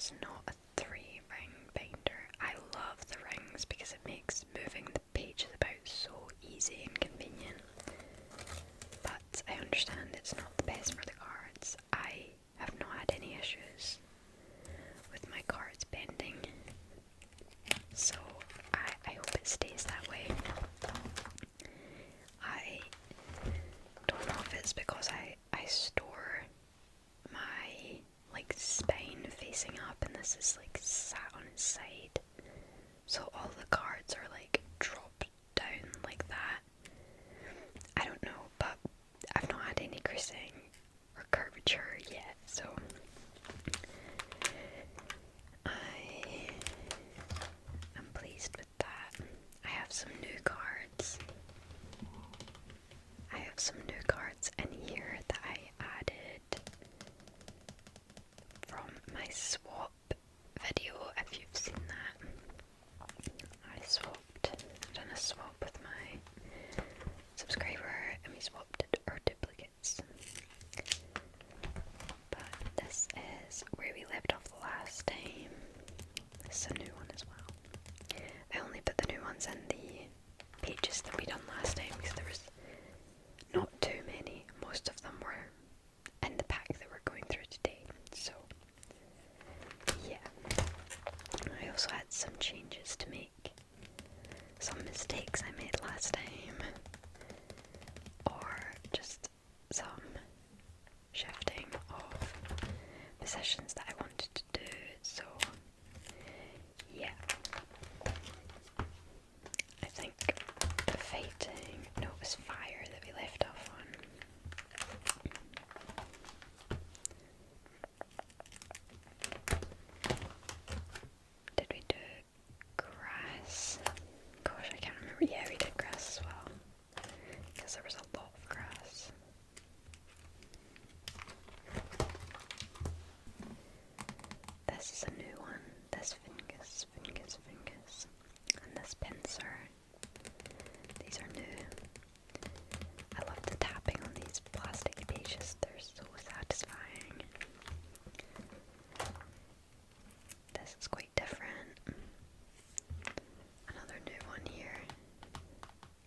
is not a 3-ring binder. I love the rings because it makes moving the pages about so easy and convenient. But I understand it's not the best for the cards. I have not had any issues with my cards bending, so I hope it stays that way. I don't know if it's because I store my spine facing up and this is sat on its side, so all the cards are dropped down like that. I don't know, but I've not had any creasing or curvature yet, so I am pleased with that. I have some new cards. I have some new cards in here that I added from my swap video, if you've seen that. I've done a swap with my subscriber and we swapped our duplicates. But this is where we left off the last time. This is a new one as well. I only put the new ones in the pages that we done last time because there was not too many. Most of them were in the pack that we're going through today. So yeah. I also had some changes to make. Some mistakes I made last time. Or just some shifting of positions that I wanted to do. So yeah. I think the fighting, no, it was fire that we left off on. Did we do grass? Gosh, I can't remember. Yeah, we did grass as well, because there was a lot of grass. This is a new one. This Fingus, and this pincer. These are new. I love the tapping on these plastic pages. They're so satisfying. This is quite different. Another new one here.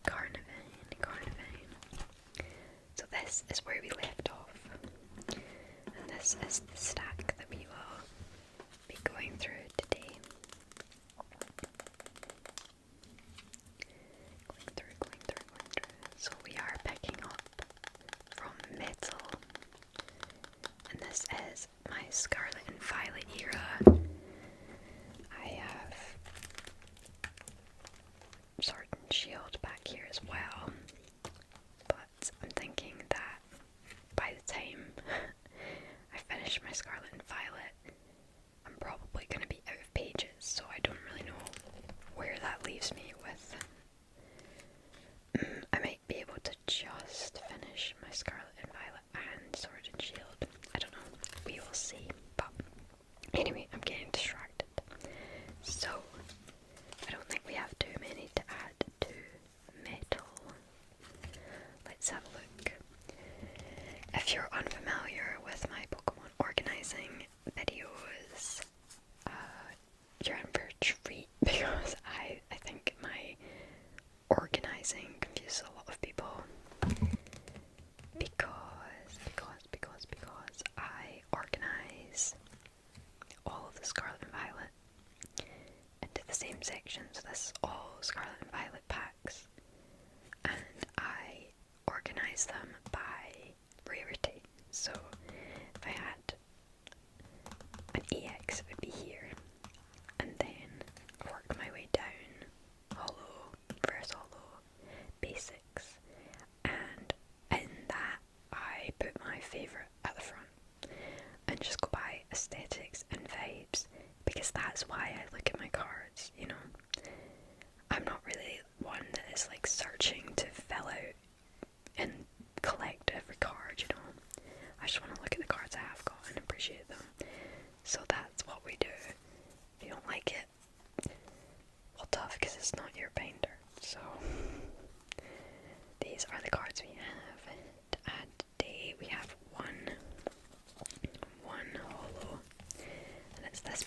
Carnivine. So this is where we left off. And this is the stack that we will be going through today. Going through. So we are picking up from metal. And this is my Scarlet and Violet era. I have Sword and Shield back here as well. But I'm thinking that by the time I finish my Scarlet and Violet, I'm probably going to be out of pages, so I don't really know where that leaves me with. I might be able to just finish my Scarlet and Violet and Sword and Shield. I don't know. We will see. But anyway, I'm getting distracted. So, I don't think we have too many to add to metal. Let's have a look. If you're unfamiliar with my Pokemon organizing videos, you're in for a treat because I think my organizing confuses a lot of people because I organize all of the Scarlet and Violet into the same section. So this is all Scarlet and Violet packs, and I organize them by rarity. So if I had an EX, it would be here, and then I work my way down: holo, reverse holo, basics, and in that I put my favourite at the front and just go by aesthetics and vibes, because that's why I look at my cards, you know. I'm not really one that is searching to fill out and collect every card, you know. I just want to look at the cards I have got and appreciate them. So that's what we do. If you don't like it, well, tough, because it's not your binder. So these are the cards we have to add today. We have one holo, and it's this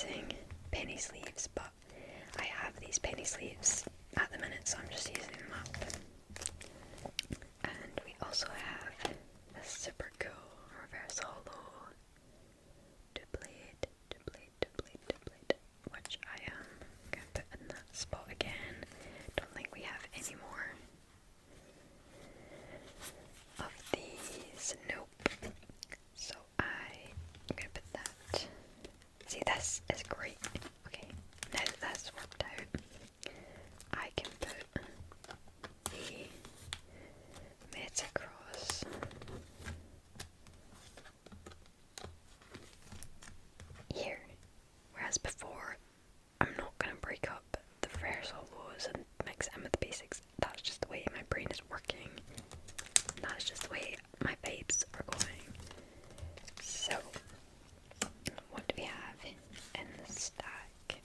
using penny sleeves, but I have these penny sleeves at the minute, so I'm just using them up. And we also have this super cool reverse hollow duplicate, which I am going to put in that spot again. Don't think we have any more of these. Nope. So I'm going to put that. See, this is great. Okay, now that that's worked out, I can put the meta cross here. Whereas before, I'm not going to break up the reverse hollows and mix it in with the basics. That's just the way my brain is working. That's just the way my vibes are going. So, what do we have in the stack?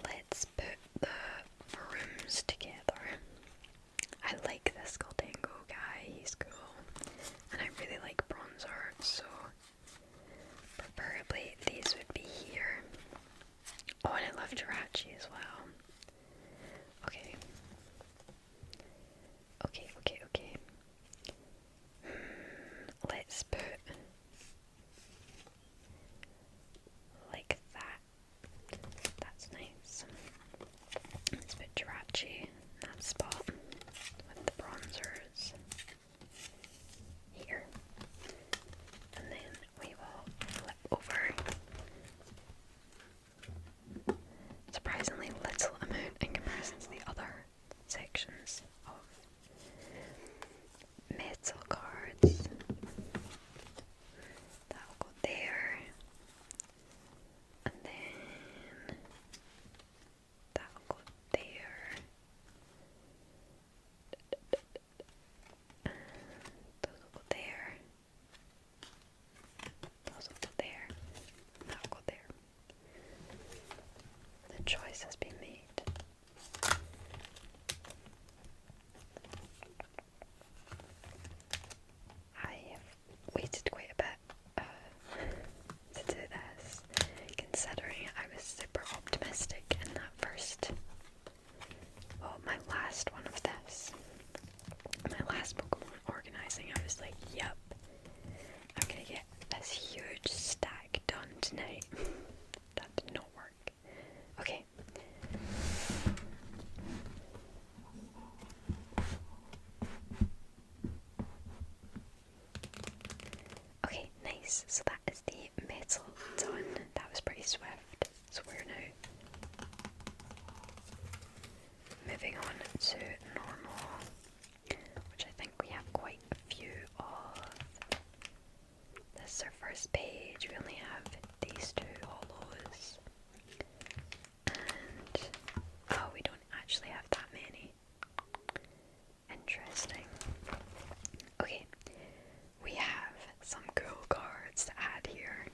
Let's put the rooms together. I like this Goldengo guy, he's cool. And I really like bronzer, so preferably these would be here. Oh, and I love Jirachi as well. Okay. Okay. Let's put like that. That's nice. Let's put Jirachi in that spot with the bronzers here. And then we will flip over. Surprisingly little amount in comparison to the other sections of metal cards. That'll go there, and then that'll go there, and those will go there, those will go there, and that'll go there. The choice has been made. I have waited quite a bit to do this, considering I was super optimistic in that first, well, my last one of this, my last Pokemon organising. I was like, yep, I'm gonna get this huge stack done tonight. That did not work. Okay. Okay, nice. So that is the metal done. That was pretty swift. So we're now moving on to normal, which I think we have quite a few of. This is our first page. We only have these two hollows. And oh, we don't actually have that many. Interesting. Okay, we have some cool cards to add here.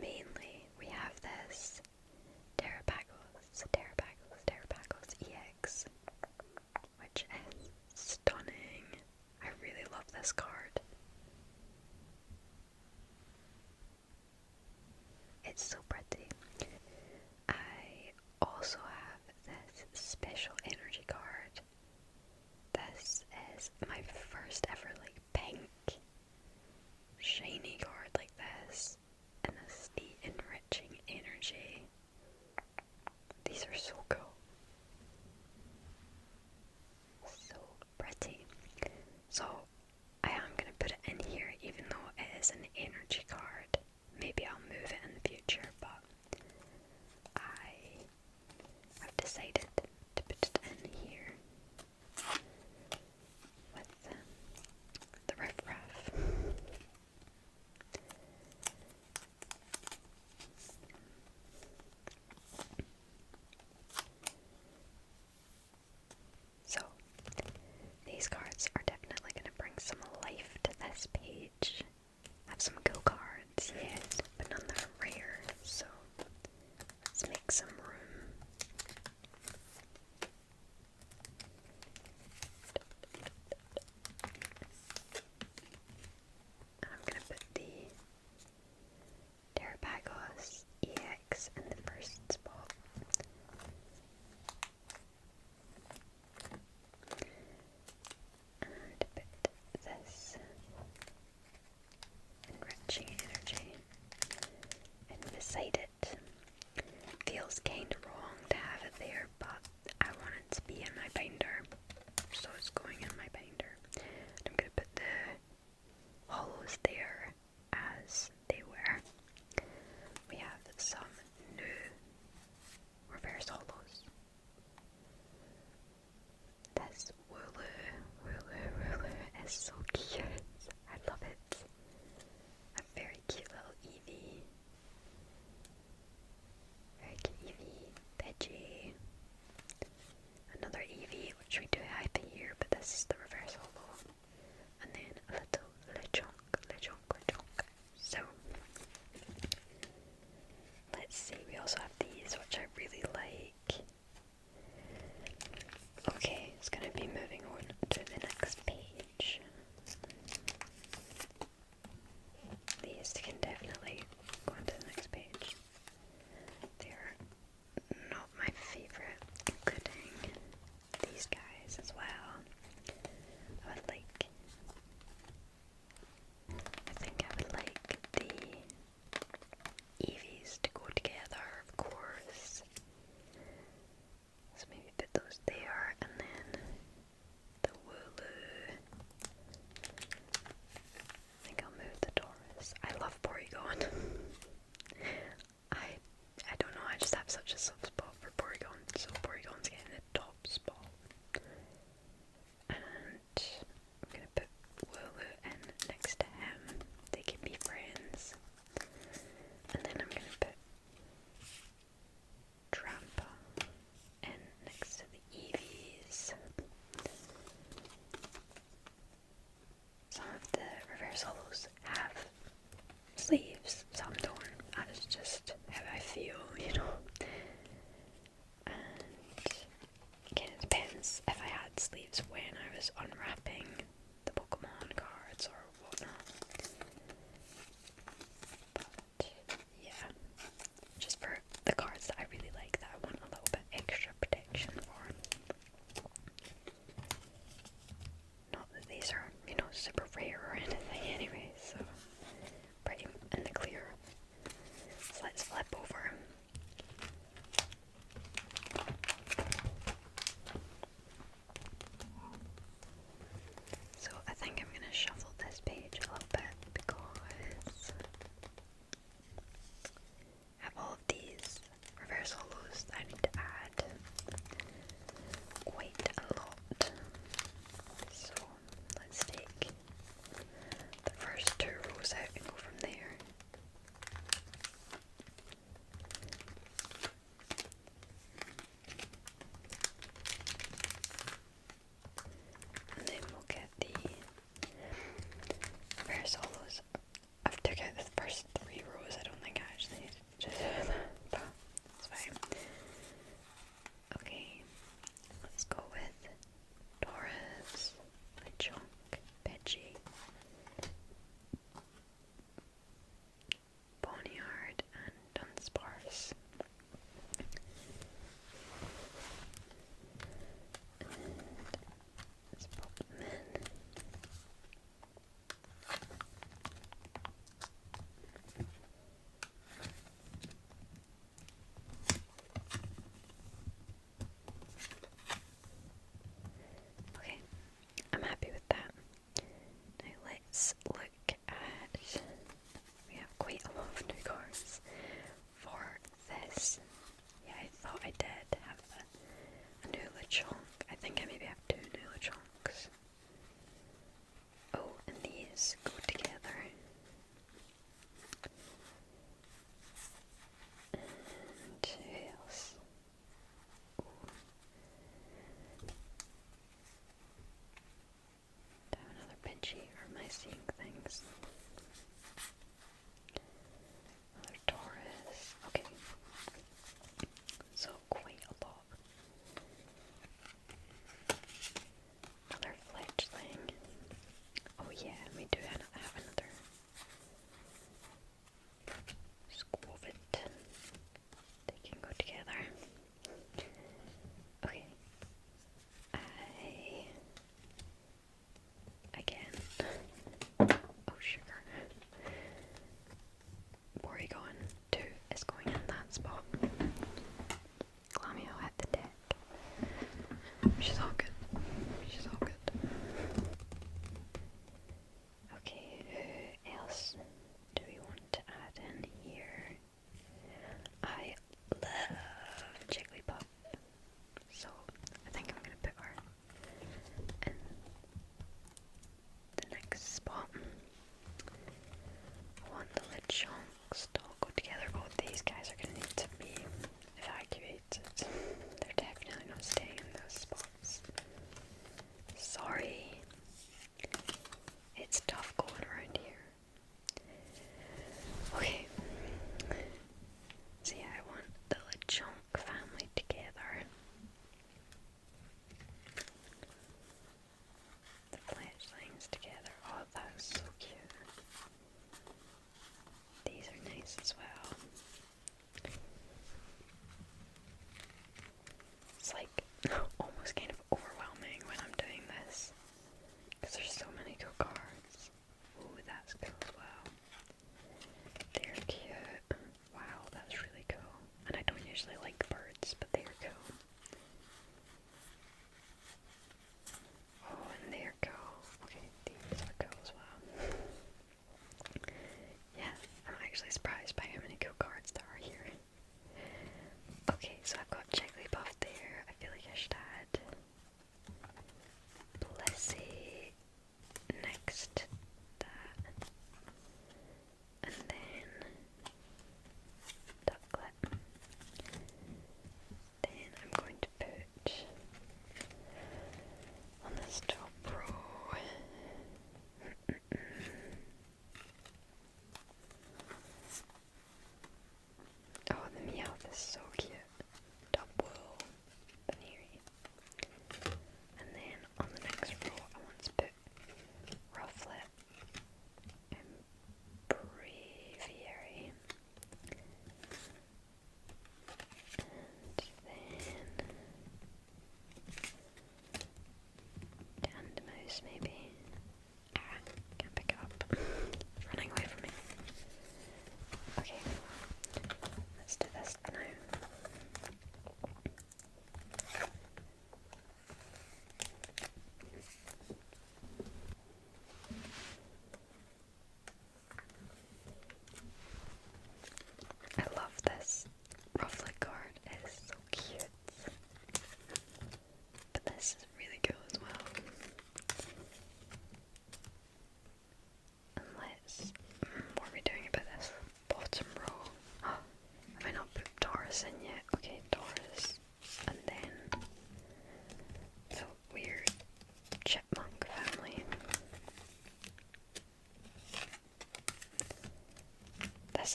Mainly, we have this Terrapagos EX. was unwrapping the Pokemon cards or whatnot. But yeah, just for the cards that I really like that I want a little bit extra protection for. Not that these are, super rare or anything anyway, so pretty in the clear. So let's flip over. So I think I'm going to shuffle this page a little bit because I have all of these reverse holos that I need to add quite a lot. So let's take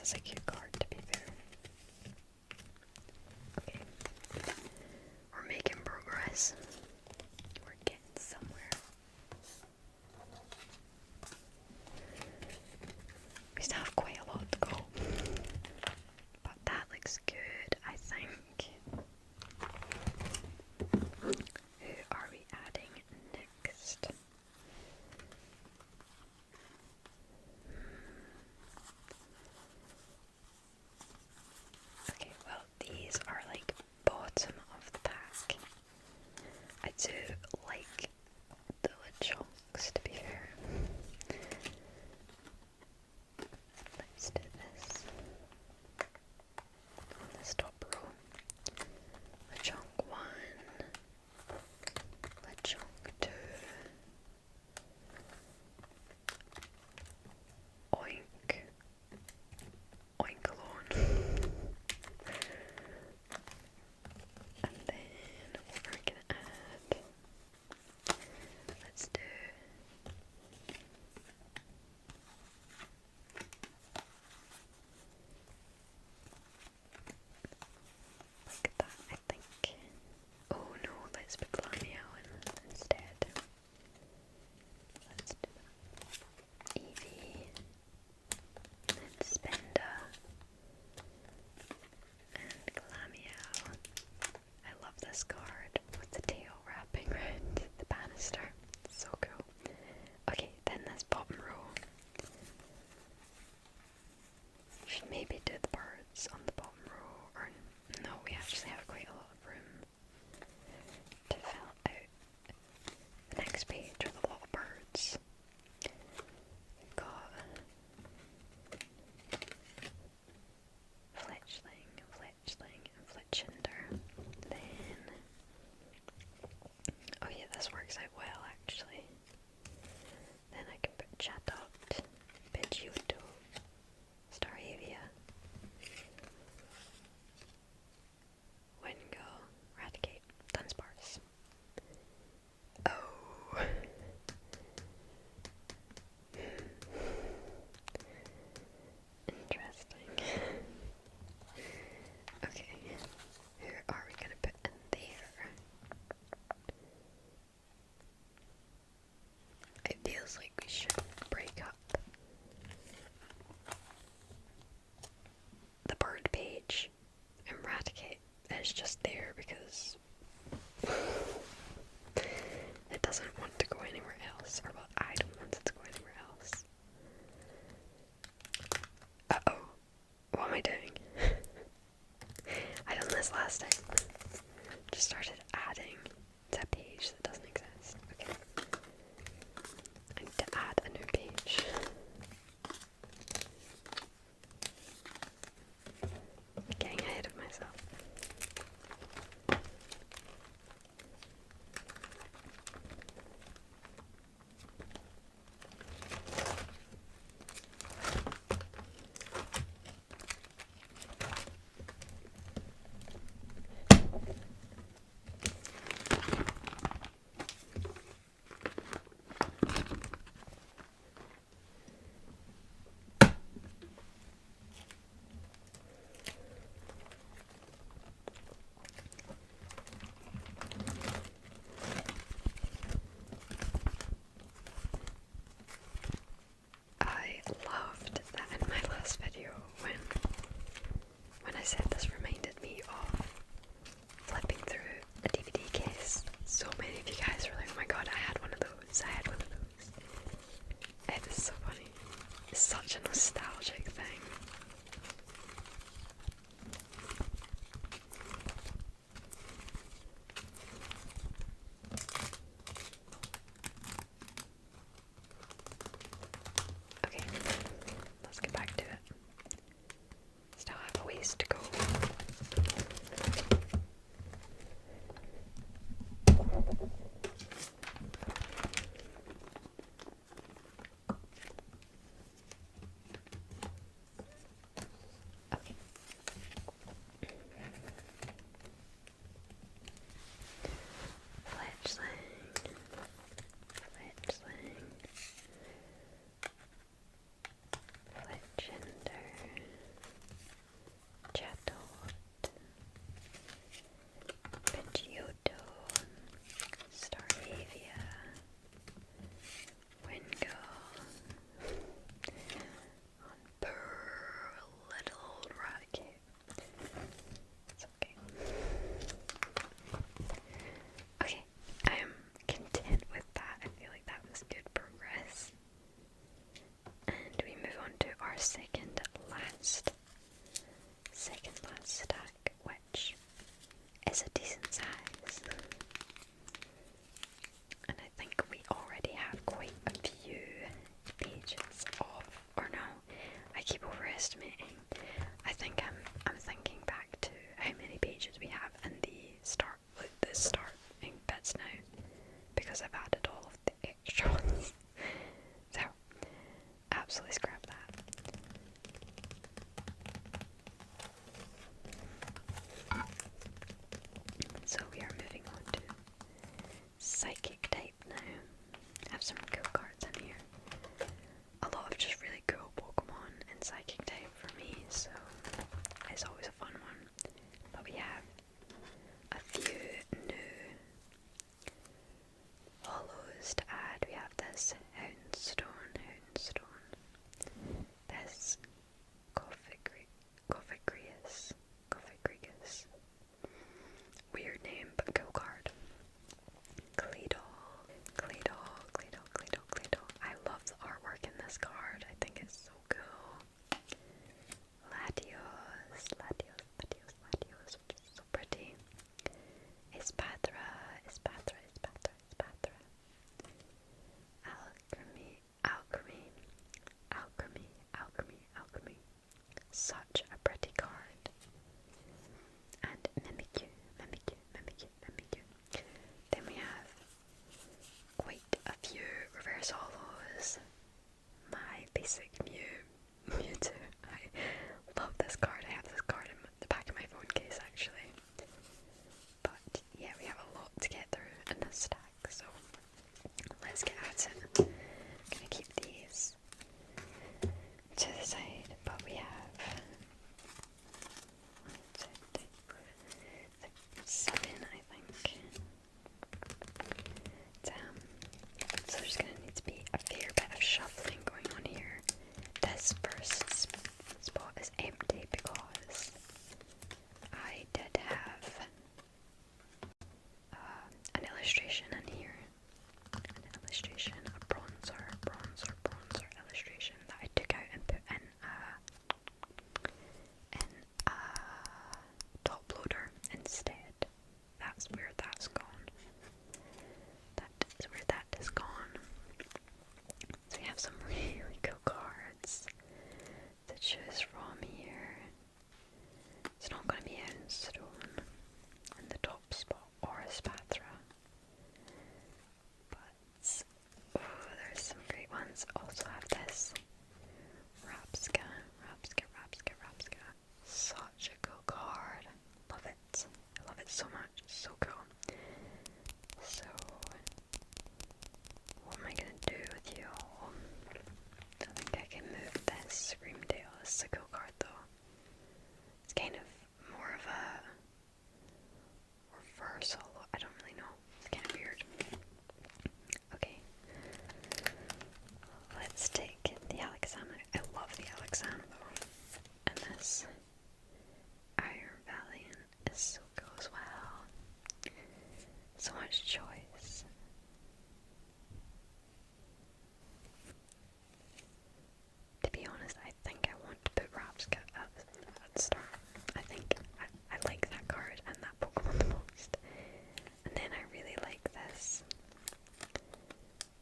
this is a cute card, to be fair. Okay. We're making progress. We're getting somewhere. We still have quite a lot to go. But that looks good, I think. Who are we adding next? Okay, well, these are like bottom of the pack. I do like the chunks, to be fair. Let's do this on this top row. Lechonk 1, Lechonk 2, Oink, Oinkalon, and then what we're gonna add, let's do like that, I think. Oh no, let's put Glammeow in instead. Let's do that. Eevee, and Spenda, and Glammeow. I love this card with the tail wrapping around the banister. It's so cool. Okay, then this bottom row. Should maybe do the birds on the bottom row, or no, we actually have quite a lot of room to fill out the next page with a lot of birds. We've got Fletchling, Fletchling, and Fletchinder. Then, oh yeah, this works out well actually. Then I can put Chatot, Pidgeotto, Staravia, Wingull, Raticate, Dunsparce. Oh. Interesting. Okay, who are we gonna put in there? It feels like we should break up the bird page, and Raticate is just there because it doesn't want to go anywhere else, or well, I don't want it to go anywhere else. Uh-oh, what am I doing? I done this last time. Just started adding to a page that doesn't exist. Okay. I need to add a new page. Getting ahead of myself. because I've added all of the extra ones. So, absolutely scrap that. So we are moving on to psychic type now. I have some cool cards in here. A lot of just really cool Pokemon in psychic type for me, so it's always a fun one. But we have a few new hollows to add. We have this Houndstone, this Coffigreus, weird name but cool card. Claydol. I love the artwork in this card. I think it's so cool. Latios, which is so pretty. Espatra. Alchemy. Such a pretty card. And Mimikyu. Then we have quite a few reverse hollows. My basic Mewtwo. I love this card. I have this card in the back of my phone case actually. But yeah, we have a lot to get through in this stack, so let's get at it. I'm gonna keep these to the side, but we have 7, I think. Damn. So there's gonna need to be a fair bit of shuffling going on here. This first spot is empty because I did have an illustration in here. A bronzer illustration that I took out and put in a top loader instead. That's where that's gone. That is where that is gone. So we have some really cool cards to choose from here. It's not going to be Houndstone in the top spot or Espatra. But, oh, there's some great ones. Also have this Rapska. Such a cool card. Love it. I love it so much. It's so cool. So, what am I going to do with you all? I think I can move this Screamtail. This is a cool card though. It's kind of more of a reversal. I don't really know. It's kind of weird. Okay. Let's take the Alakazam. I love the Alakazam though. And this Iron Valiant is so cool as well. So much choice. To be honest, I think I want to put Rapska at the start. I think I like that card and that Pokemon the most. And then I really like this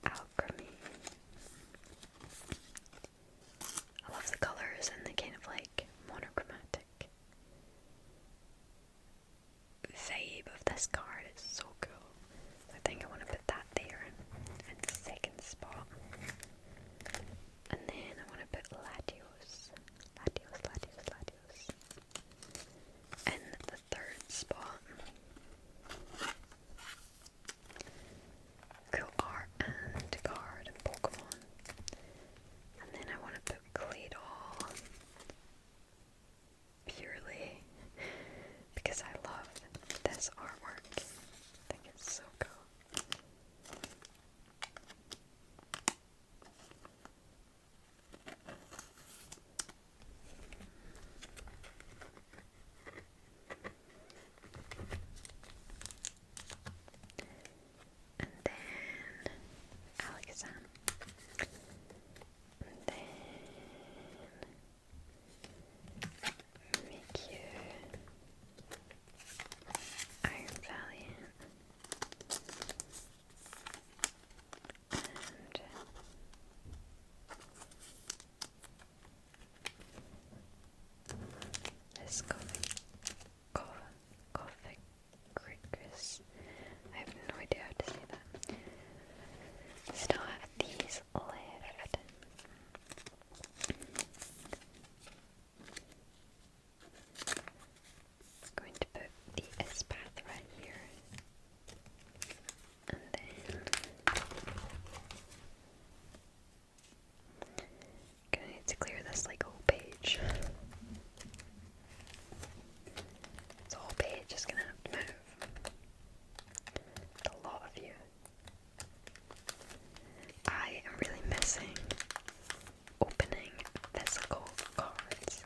Alchemy. I love the colours and the kind of like monochromatic vibe of this card. It's so cool. I think I want to put that there in the second spot. And then I want to put Latios. clear this like whole page. The whole page is gonna have to move. A lot of you. I am really missing opening physical cards.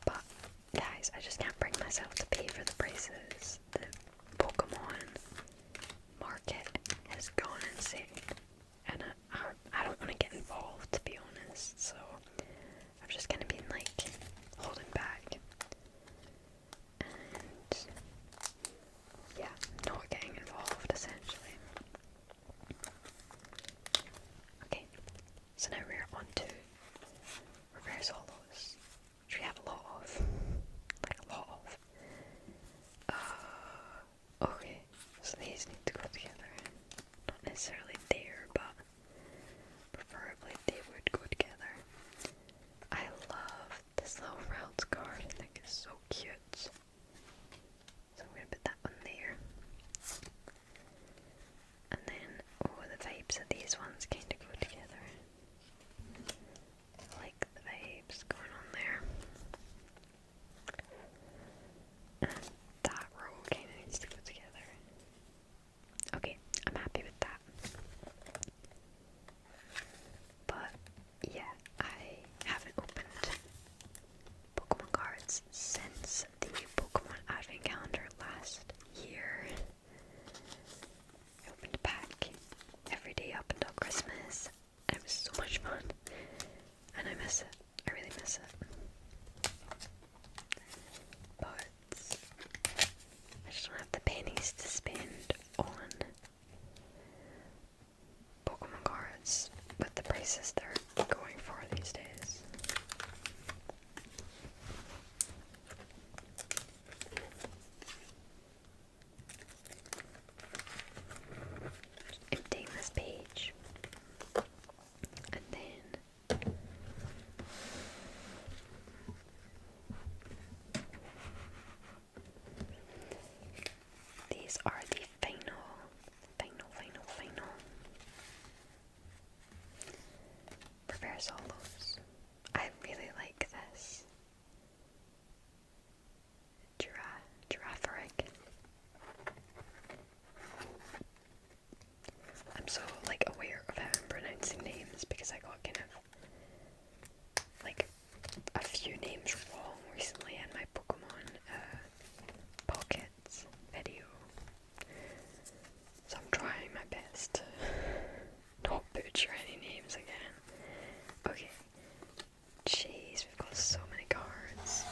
But guys, I just can't bring myself to pay for the prices. The Pokemon market has gone insane. And I don't want to get involved, to be honest. So I've just kind of been like holding back. And yeah, not getting involved essentially. Okay, so now we're on to reverse hollows, which we have a lot of. Like a lot of. Okay, so these need to go together. Not necessarily there, but preferably they would go together. I love this little round card. I think it's so cute. So I'm going to put that one there. And then, oh, the vibes of these ones kind of go together. I like the vibes going on there. And that row kind of needs to go together. Okay, I'm happy with that. But yeah, I haven't opened Pokemon cards since the Pokemon Advent Calendar last year. I opened a pack every day up until Christmas, and it was so much fun. And I miss it. I really miss it. But I just don't have the pennies to spend on Pokemon cards with the prices they're going for these days. Just emptying this page. And then these are the final reverse hollows. I really like this Girafarig. I'm so like aware of how I'm pronouncing names because I got kind of like a few names wrong recently in my Pokemon Pockets video. So I'm trying my best to not butcher any names again. Okay. Jeez, we've got so many cards.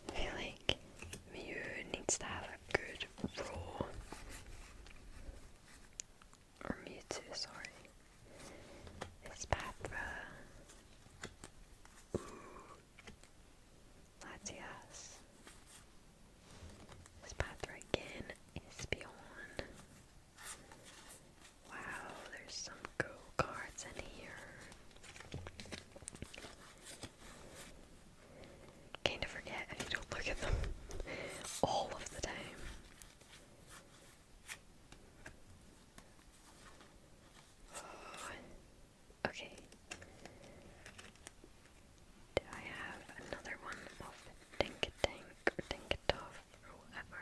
I feel like Mew needs to have a good roll. Or Mewtwo, sorry. Espatra. Ooh. Latias. Espatra again. Espeon. Wow, there's some cool cards in here. Kind of forget if you don't look at them all of the time. Oh, okay. Do I have another one of Dinkatank or Dinkatuff or whatever?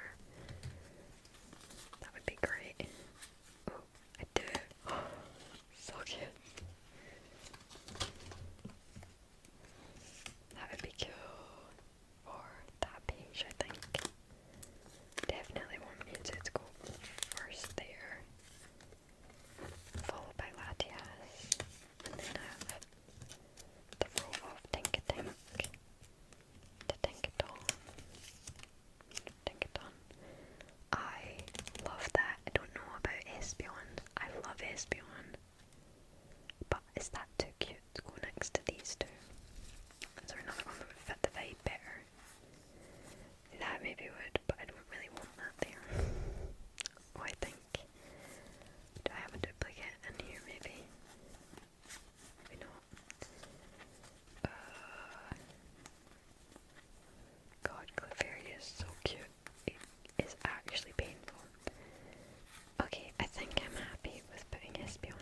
That would be great. Oh, I do. Oh, so cute. That would be cool for that page, I think. Definitely want Mewtwo to go first there, followed by Latias, and then have the row of Dinkatank to Dinkaton. I love that. I don't know about Espeon. I love Espeon. But is that too cute to go next to these two? Is there another one that would fit the vibe better? That maybe would, but I don't really want that there. Oh, I think. Do I have a duplicate in here maybe? Maybe not. God, Clefairy is so cute. It is actually painful. Okay, I think I'm happy with putting Espeon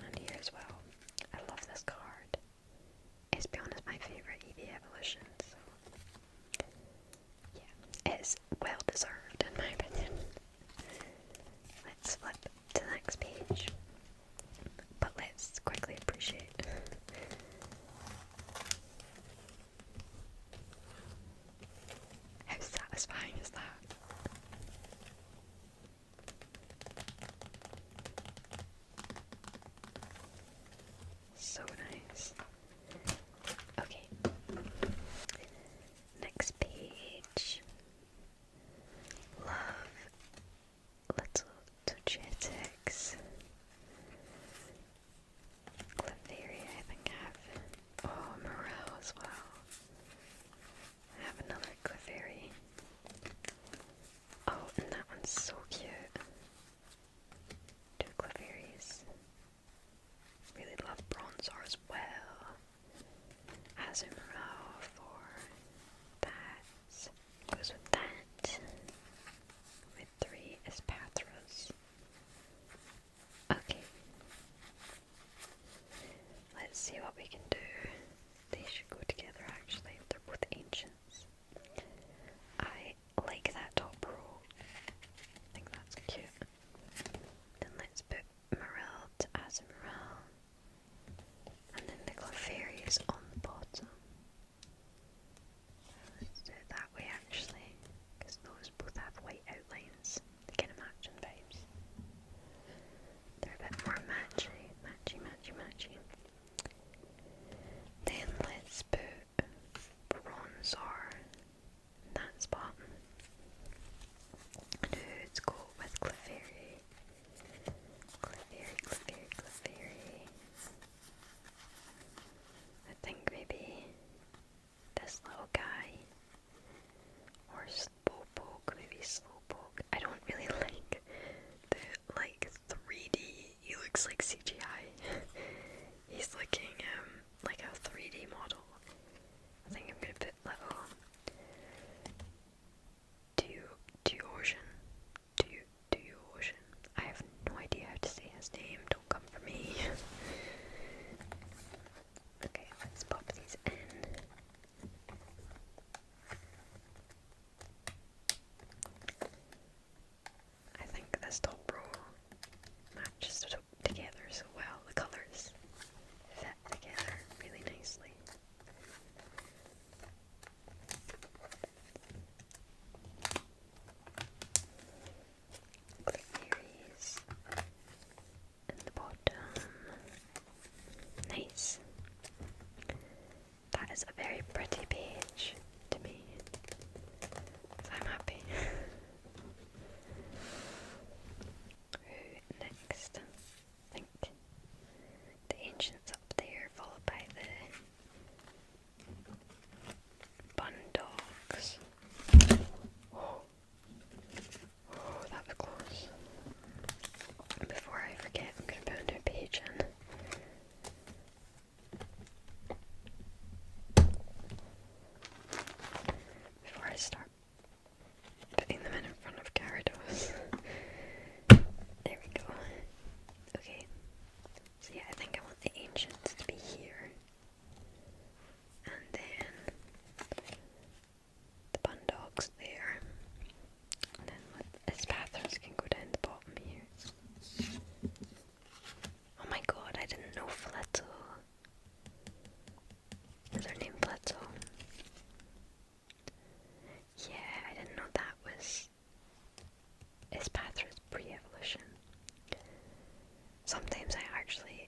sometimes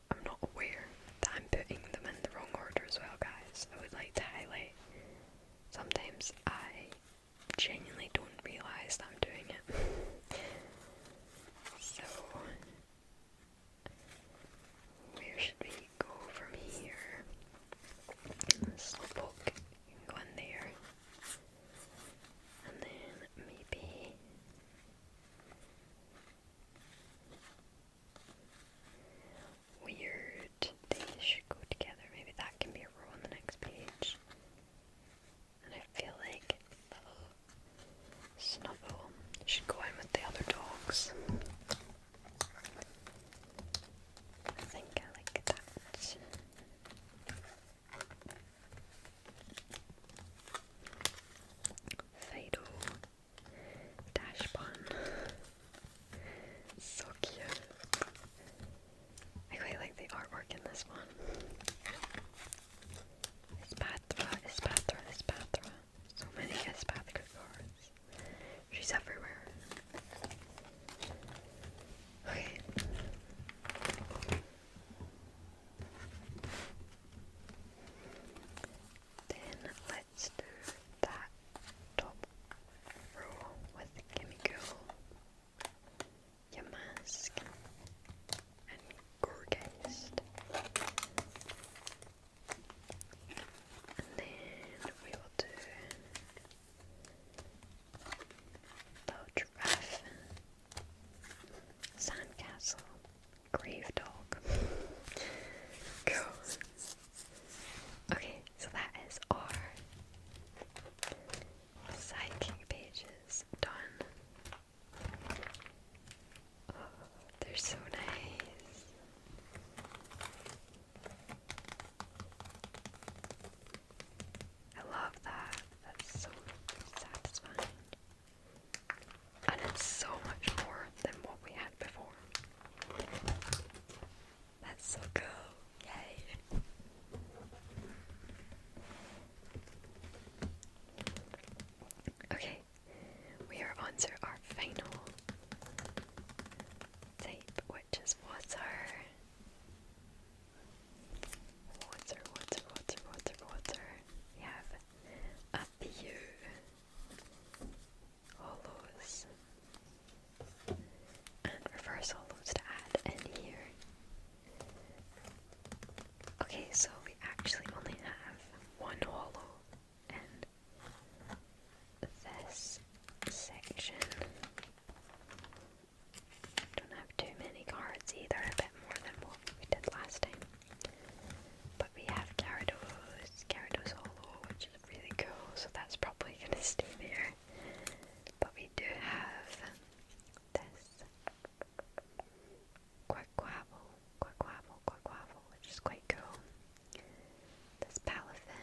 I'm not aware that I'm putting them in the wrong order as well, guys. I would like to highlight. Sometimes I genuinely don't realise that I'm doing it. So, where should we go from here? Slowpoke, you can go in there. And then maybe weird, they should go together. Maybe that can be a row on the next page. And I feel like Snubble should go in with the other dogs. I think I like that. Fido, Dash Bun, so cute. I quite like the artwork in this one. Espatra. So many Espatra cards. She's everywhere. Okay. Then let's do that top row with Chemical, Yamask, and Organise. And then we will do Little Giraffe, Sandcastle, Grave Dog. Cool. Okay, so that is our sidekick pages done. Oh, they're so nice. I love that. That's so satisfying. And it's so much more than what we had before. That's so cool. Yay. Okay, we are on to our final type, which is water. Water. We have a few hollows and reverse hollows to add in here. Okay, so we actually only have one hollow in this section. Don't have too many cards either, a bit more than what we did last time. But we have Gyarados hollow, which is really cool, so that's probably going to stay there. But we do have this Quaquaval, which is quite cool. This Palafin.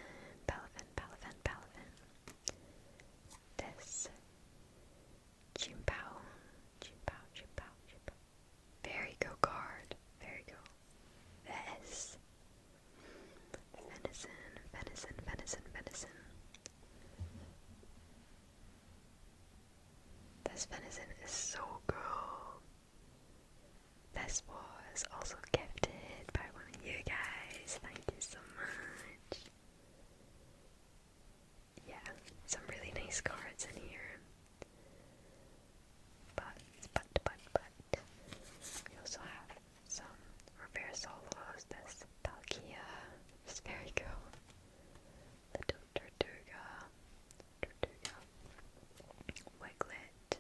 This Chimpao. Very cool card. Very cool. This Venison. This Venison is so cool. This was also gifted by one of you guys. Thank you so much. Yeah, some really nice cards in here. But. We also have some reverse hollows. This Palkia is very cool. Little Tortuga, Wiglet,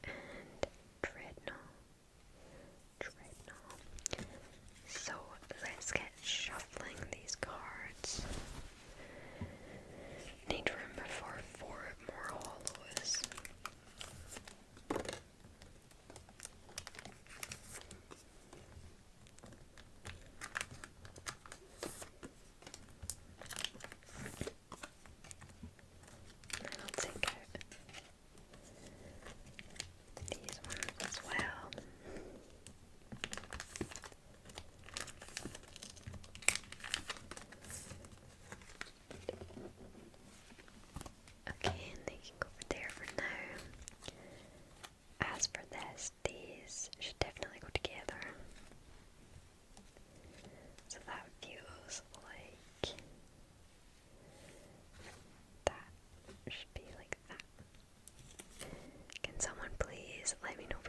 and Dreadnought.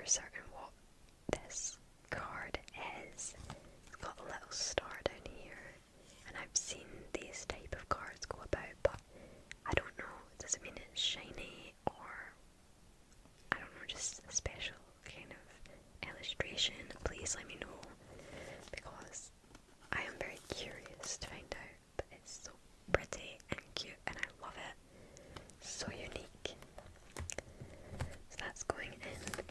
certain what this card is. It's got a little star down here, and I've seen these type of cards go about, but I don't know, does it mean it's shiny, or I don't know, just a special kind of illustration? Please let me know, because I am very curious to find out, but it's so pretty and cute and I love it. So unique. So that's going in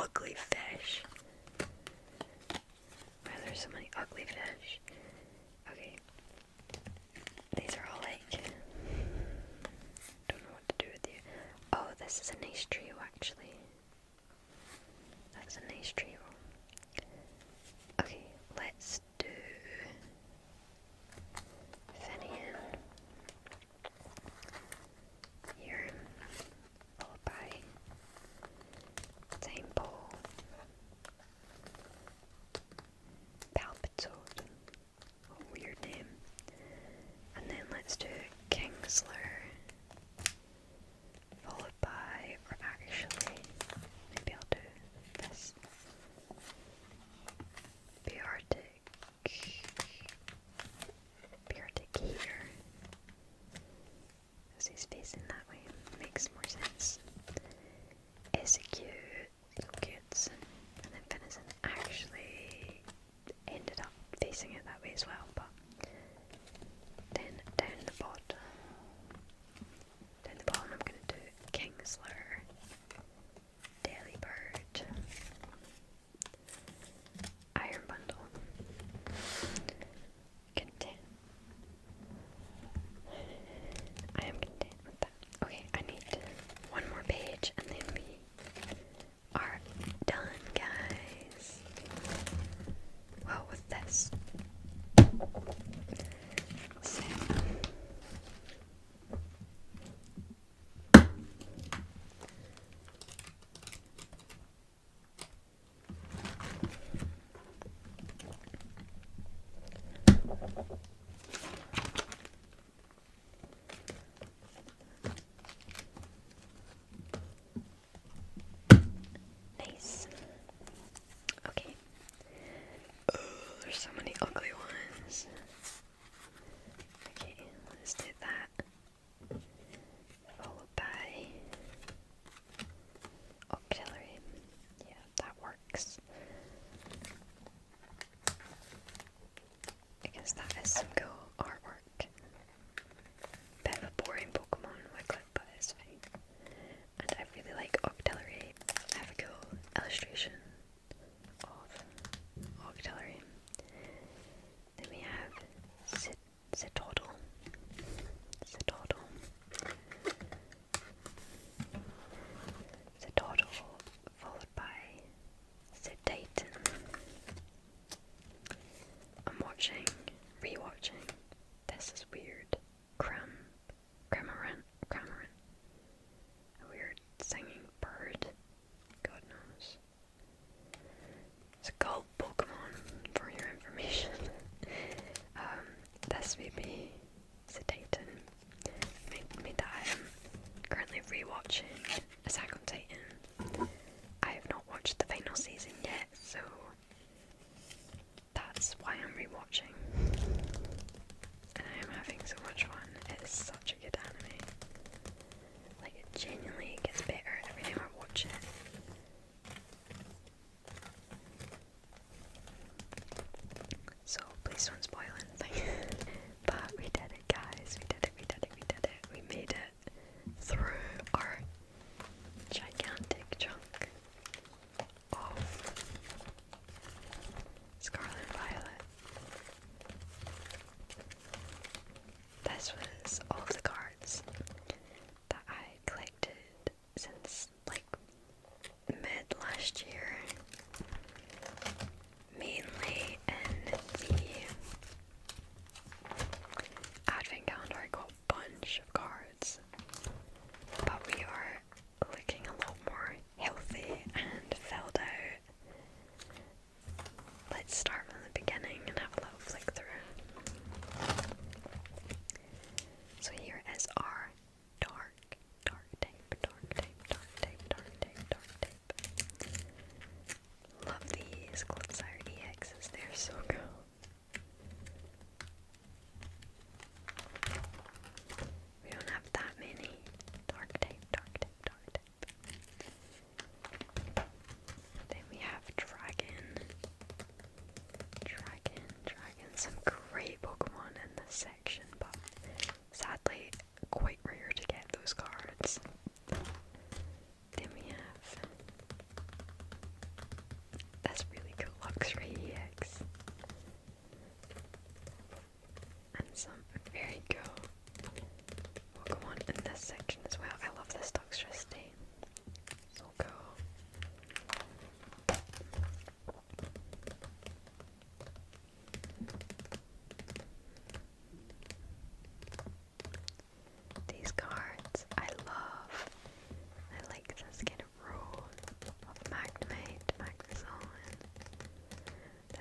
ugly fish. Why are there so many ugly fish? Okay. These are all like... don't know what to do with you. Oh, this is a nice trio actually. That's a nice trio. Okay, let's do Finian here, followed by Temple, Palpitoad, what a weird name, and then let's do Kingsler, followed by, or actually,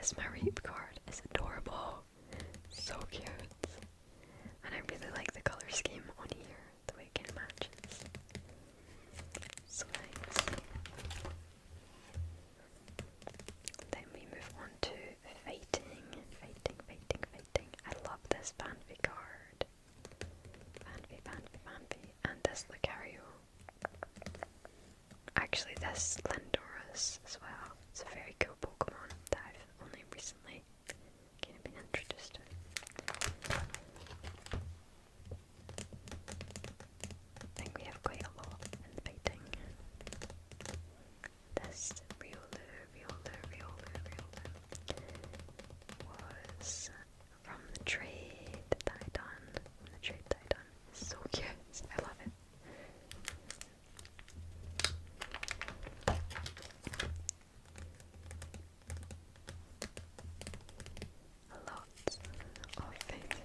This Mareep card is adorable. So cute. And I really like the colour scheme on here, the way it kind of matches. So nice. Then we move on to fighting. I love this Banfi card. Banfi. And this Lucario. Actually, this Lendoris as well. It's a very cool Pokemon that I've only recently kind of been introduced to. I think we have quite a lot in fighting. This Riolu was from the trade that I done. So cute. I love it. A lot of things.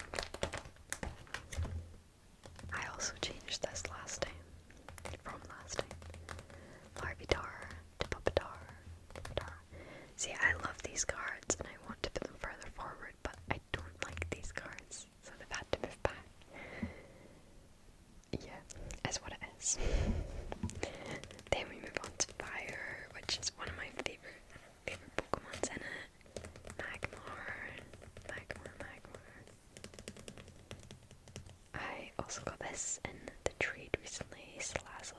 I also changed this last time. Larvitar to Pupitar. See, I love these cards and I want to put them further forward, but I don't like these cards, so they've had to move back. Yeah, that's what it is. Then we move on to Fire, which is one of my favorite Pokemons in it. Magmar. I also got this in the trade recently. Salazzle.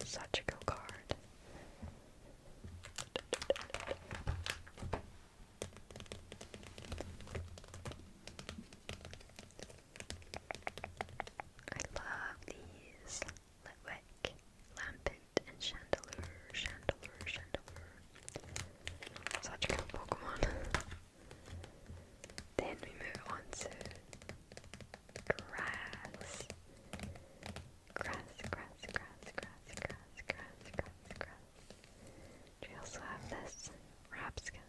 Such a cool card. I love these. Litwick, Lampent, and Chandelure. Such cool Pokemon. Then we move on to Grass. We also have this Rapska.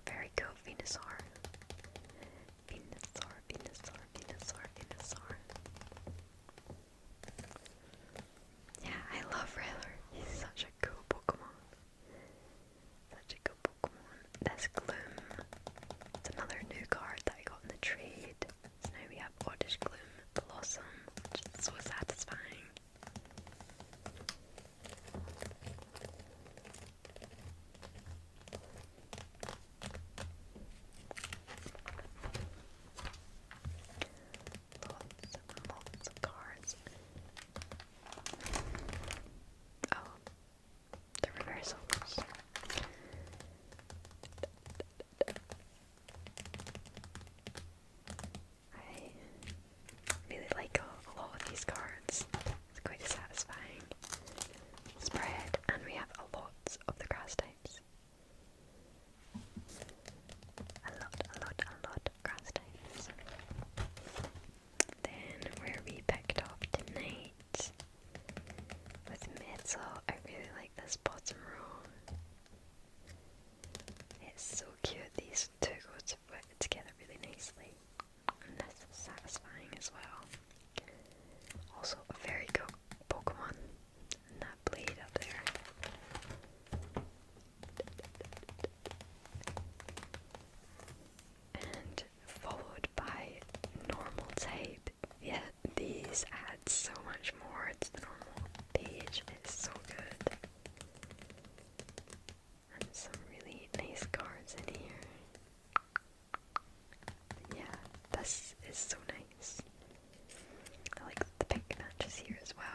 Very cool Venusaur. Yeah, I love Railer. He's such a cool Pokemon. This Gloom. It's another new card that I got in the trade. So now we have Oddish Gloom Blossom, which is so satisfying. Lots of cards. Oh, the reversals. I really like a lot of these cards. It's quite a satisfying spread, and we have a lot of the grass types. A lot of grass types. Then where we picked up tonight with Metal, I really like this bottom row. It's so cute. These two go together really nicely. And this is satisfying as well. Also a very cool Pokemon. And that blade up there. And followed by normal type. Yeah, these add so much more to the normal page. It's so good. And some really nice cards in here. Yeah, this is so nice. I like the pink matches here as well.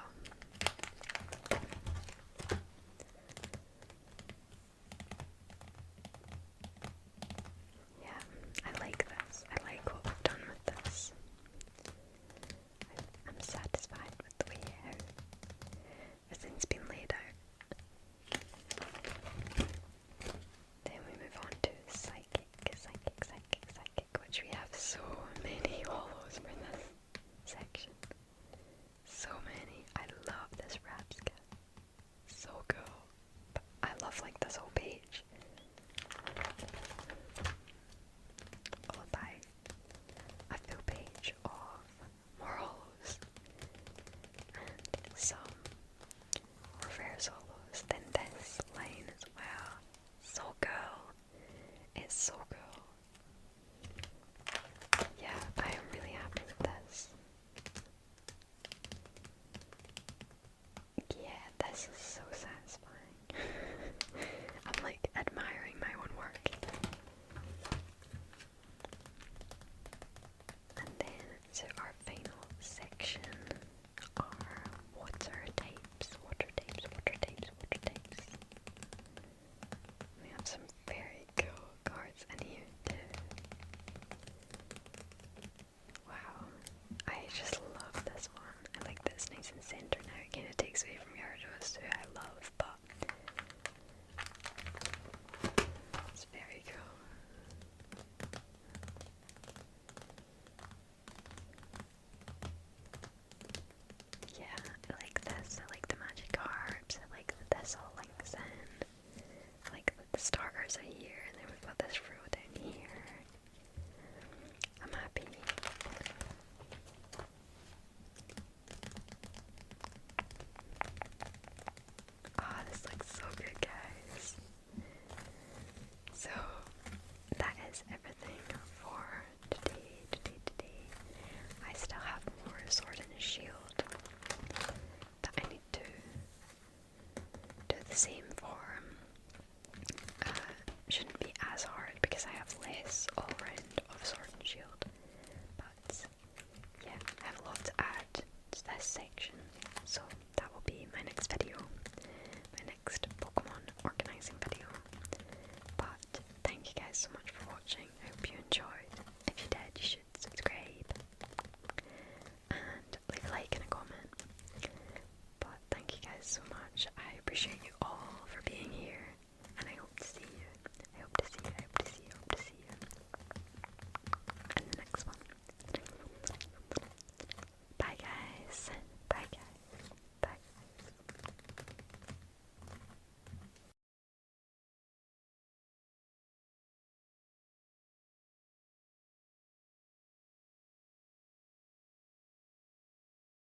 Yeah, I like this. I like what we've done with this. I'm satisfied with the way how everything's been laid out. Then we move on to Psychic, which we have so many hollows this all